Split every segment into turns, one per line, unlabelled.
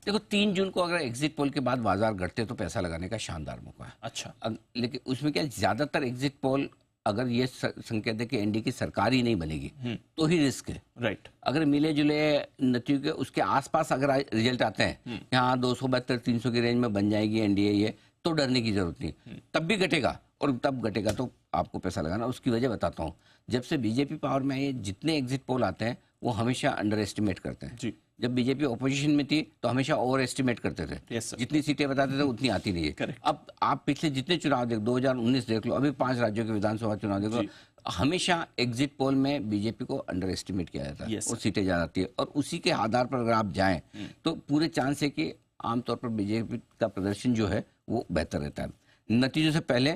देखो 3 जून को अगर एग्जिट पोल के बाद बाजार घटते तो पैसा लगाने का शानदार मौका है।
अच्छा।
लेकिन उसमें क्या ज्यादातर एग्जिट पोल अगर ये संकेत है कि एनडीए की सरकार ही नहीं बनेगी तो ही रिस्क है।
राइट।
अगर मिले जुले नतीजों के उसके आसपास अगर रिजल्ट आते हैं कि हाँ 272-300 की रेंज में बन जाएगी एनडीए, ये तो डरने की जरूरत नहीं। तब भी घटेगा, और तब घटेगा तो आपको पैसा लगाना। उसकी वजह बताता हूँ। जब से बीजेपी पावर में आई है, जितने एग्जिट पोल आते हैं वो हमेशा अंडर एस्टिमेट करते हैं।
जी।
जब बीजेपी ओपोजिशन में थी तो हमेशा ओवर एस्टिमेट करते थे।
Yes, sir.
जितनी सीटें बताते थे उतनी आती नहीं है।
Correct.
अब आप पिछले जितने चुनाव देख 2019 देख लो, अभी 5 राज्यों के विधानसभा चुनाव देख लो, हमेशा एग्जिट पोल में बीजेपी को अंडर एस्टिमेट किया जाता है।
Yes,
और सीटें ज्यादा आती है, और उसी के आधार पर अगर आप जाएं तो पूरे चांस है कि आमतौर पर बीजेपी का प्रदर्शन जो है वो बेहतर रहता है। नतीजों से पहले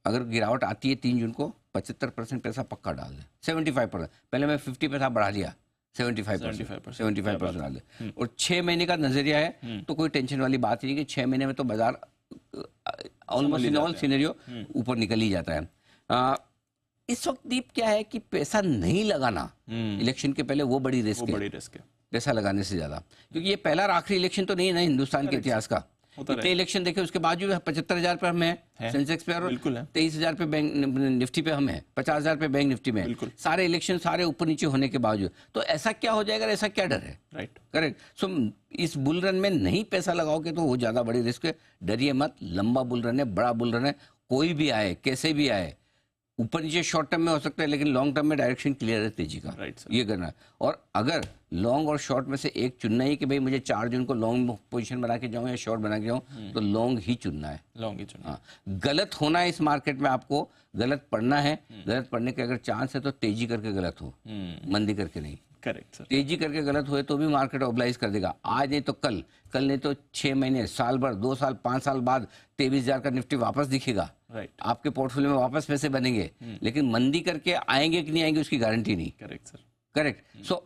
अगर गिरावट आती है 3 जून को 75% पैसा पक्का डाल दे। 75%, पहले मैं 50 पैसा बढ़ा लिया, 75% डाल दे। और 6 महीने का नजरिया है तो कोई टेंशन वाली बात ही नहीं कि 6 महीने में तो बाजार ऑलमोस्ट इन ऑल सिनेरियो ऊपर निकल ही जाता है। इस वक्त दीप क्या है कि पैसा नहीं लगाना इलेक्शन के पहले वो बड़ी रिस्क है पैसा लगाने से ज्यादा, क्योंकि ये पहला और आखिरी इलेक्शन तो नहीं है ना हिंदुस्तान के इतिहास का। इतने इलेक्शन देखे उसके बाद भी 75,000 पे हम हैं सेंसेक्स पे, और 23,000 पे बैंक निफ्टी पे हम हैं, 50,000 पे बैंक निफ्टी में। सारे इलेक्शन सारे ऊपर नीचे होने के बावजूद तो ऐसा क्या हो जाएगा, ऐसा क्या डर है?
Right,
correct. सो इस बुल रन में नहीं पैसा लगाओगे तो वो ज्यादा बड़ी रिस्क है। डरिए मत, लंबा बुल रन है, बड़ा बुल रन है, कोई भी आए कैसे भी आए, ऊपर नीचे शॉर्ट टर्म में हो सकता है लेकिन लॉन्ग टर्म में डायरेक्शन क्लियर है तेजी का। ये करना है। और अगर लॉन्ग और शॉर्ट में से एक चुनना ही कि भाई मुझे 4 जून को लॉन्ग पोजीशन बना के जाऊं या शॉर्ट बना के जाऊं, तो लॉन्ग ही चुनना है।
लॉन्ग ही चुनना।
हाँ, गलत होना है इस मार्केट में, आपको गलत पढ़ना है। गलत पढ़ने के अगर चांस है तो तेजी करके गलत हो, मंदी करके नहीं।
Correct sir.
तेजी करके गलत हुए तो भी मार्केट ऑबलाइज कर देगा। आज नहीं तो कल, कल नहीं तो 6 महीने, साल भर, 2 साल, 5 साल बाद 23,000 का निफ्टी वापस दिखेगा।
राइट।
आपके पोर्टफोलियो में वापस पैसे बनेंगे, लेकिन मंदी करके आएंगे कि नहीं आएंगे उसकी गारंटी नहीं।
Correct sir.
करेक्ट। सो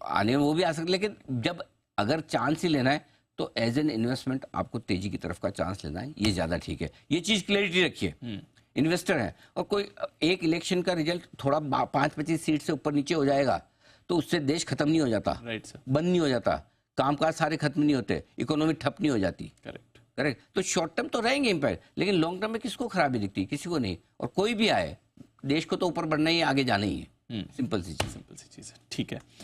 आने में वो भी आ सकते, लेकिन जब अगर चांस ही लेना है तो एज एन इन्वेस्टमेंट आपको तेजी की तरफ का चांस लेना है, ये ज्यादा ठीक है। ये चीज क्लैरिटी रखिए। इन्वेस्टर है और कोई एक इलेक्शन का रिजल्ट थोड़ा 5-25 सीट से ऊपर नीचे हो जाएगा तो उससे देश खत्म नहीं हो जाता।
Right sir.
बंद नहीं हो जाता, कामकाज सारे खत्म नहीं होते, इकोनॉमी ठप नहीं हो जाती।
करेक्ट।
करेक्ट। तो शॉर्ट टर्म तो रहेंगे इम्पैक्ट, लेकिन लॉन्ग टर्म में किसको खराबी दिखती? किसी को नहीं। और कोई भी आए, देश को तो ऊपर बढ़ना ही, आगे जाना ही है। सिंपल सी चीज
है। ठीक है।